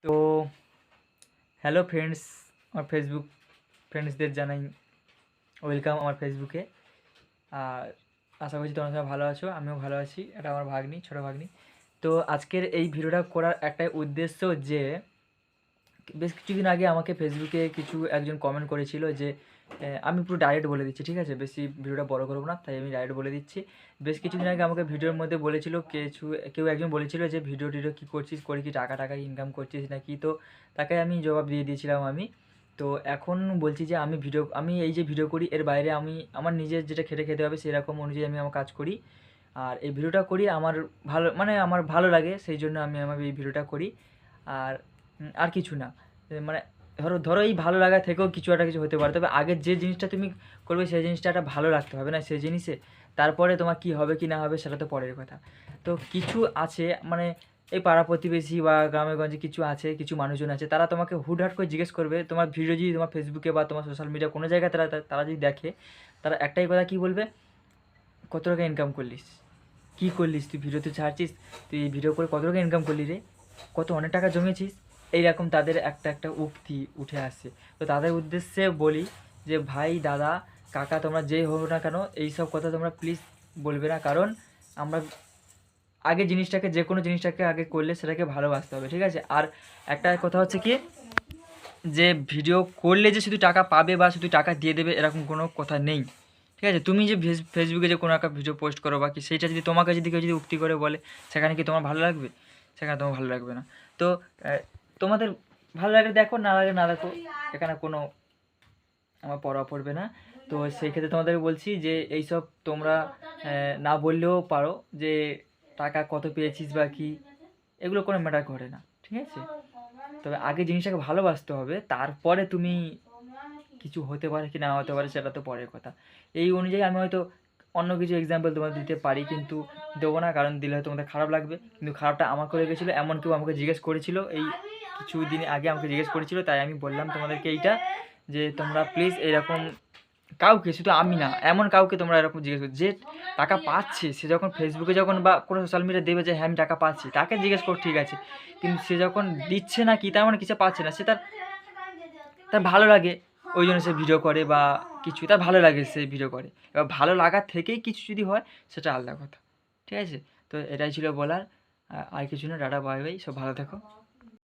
তো hello friends, আমার Facebook ফ্রেন্ডসদের জানাই ওয়েলকাম আমার ফেসবুকে। আর আশা করছি তোমরা সবাই ভালো আছো, আমিও ভালো আছি। এটা আমার ভাগ্নি, ছোটো ভাগ্নি। তো আজকের এই ভিডিওটা করার একটাই উদ্দেশ্য যে বেশ কিছুদিন আগে আমাকে ফেসবুকে একজন কমেন্ট করেছিল যে আমি পুরো ডাইরেক্ট বলে দিচ্ছি, ঠিক আছে? বেশি ভিডিওটা বড় করবো না, তাই আমি ডাইরেক্ট বলে দিচ্ছি। বেশ কিছুদিন আগে আমাকে ভিডিওর মধ্যে বলেছিল কেউ একজন বলেছিল যে ভিডিও টিডিও কী করছিস, করে কি টাকা টাকা ইনকাম করছিস নাকি। তো তাকে আমি জবাব দিয়ে দিয়েছিলাম আমি। তো এখন বলছি যে আমি এই যে ভিডিও করি এর বাইরে আমি আমার নিজের যেটা খেটে খেতে হবে সেরকম অনুযায়ী আমি আমার কাজ করি। আর এই ভিডিওটা করি আমার আমার ভালো লাগে, সেই জন্য আমি আমার এই ভিডিওটা করি। আর আর কিছু না। মানে ধরো ধরো এই ভালো লাগা থেকেও কিছু হতে পারে, তবে আগের যে জিনিসটা তুমি করবে সেই জিনিসটা একটা ভালো লাগতে হবে না সেই জিনিসে। তারপরে তোমার কি হবে কি না হবে সেটা তো পরের কথা। তো কিছু আছে মানে এই পাড়া প্রতিবেশী বা গ্রামে গঞ্জে কিছু আছে, কিছু মানুষজন আছে, তারা তোমাকে হুটহাট করে জিজ্ঞেস করবে। তোমার ভিডিও যদি তোমার ফেসবুকে বা তোমার সোশ্যাল মিডিয়া কোনো জায়গায় তারা তারা যদি দেখে, তারা একটাই কথা কী বলবে, কত টাকা ইনকাম করলিস, কী করলিস, তুই ভিডিওতে ছাড়ছিস, তুই এই ভিডিও করে কত টাকা ইনকাম করলি রে, অনেক টাকা জমিয়েছিস। এইরকম তাদের একটা একটা উক্তি উঠে আসছে। তো তাদের উদ্দেশ্যে বলি যে ভাই, দাদা, কাকা, তোমরা যেই হো না কেন এইসব কথা তোমরা প্লিজ বলবে না। কারণ আমরা যে কোনো জিনিসটাকে আগে করলে সেটাকে ভালোবাসতে হবে, ঠিক আছে? আর একটা কথা হচ্ছে কি, যে ভিডিও করলে যে শুধু টাকা পাবে বা শুধু টাকা দিয়ে দেবে এরকম কোনো কথা নেই, ঠিক আছে? তুমি যে ফেসবুকে যে কোনো একটা ভিডিও পোস্ট করো বা কি, সেইটা যদি তোমাকে কেউ যদি উক্তি করে বলে, সেখানে কি তোমার ভালো লাগবে? সেখানে তোমার ভালো লাগবে না। তো তোমাদের ভালো লাগে দেখো, না লাগে না দেখো, এখানে কোনো আমার পড়া পড়বে না। তো সেই ক্ষেত্রে তোমাদের বলছি যে এইসব তোমরা না বললেও পারো যে টাকা কত পেয়েছিস বা কি, এগুলো কোনো ম্যাটার করে না, ঠিক আছে? তবে আগে জিনিসটাকে ভালোবাসতে হবে, তারপরে তুমি কিছু হতে পারে কি না হতে পারে সেটা তো পরের কথা। এই অনুযায়ী আমি হয়তো অন্য কিছু এক্সাম্পল তোমাদের দিতে পারি, কিন্তু দেবো না, কারণ দিলে হয়তো তোমাদের খারাপ লাগবে। কিন্তু খারাপটা আমার করে গেছিলো, এমন কেউ আমাকে জিজ্ঞেস করেছিল এই কিছুদিন আগে আমাকে জিজ্ঞেস করেছিল, তাই আমি বললাম তোমাদেরকে এইটা, যে তোমরা প্লিজ এরকম কাউকে, শুধু আমি না, এমন কাউকে তোমরা এরকম জিজ্ঞেস করো যে টাকা পাচ্ছে, সে যখন ফেসবুকে যখন বা কোনো সোশ্যাল মিডিয়া দেবে যে হ্যাঁ আমি টাকা পাচ্ছি, তাকে জিজ্ঞেস কর, ঠিক আছে। কিন্তু সে যখন দিচ্ছে না কি, তার মানে কিছু পাচ্ছে না, সে তার তার ভালো লাগে ওই জন্য সে ভিডিও করে বা কিছু, তার ভালো লাগে সে ভিডিও করে। এবার ভালো লাগার থেকেই কিছু যদি হয় সেটা আলাদা কথা, ঠিক আছে? তো এটাই ছিল বলার, আর কিছু না। টাটা, বাই বাই, সব ভালো থেকো।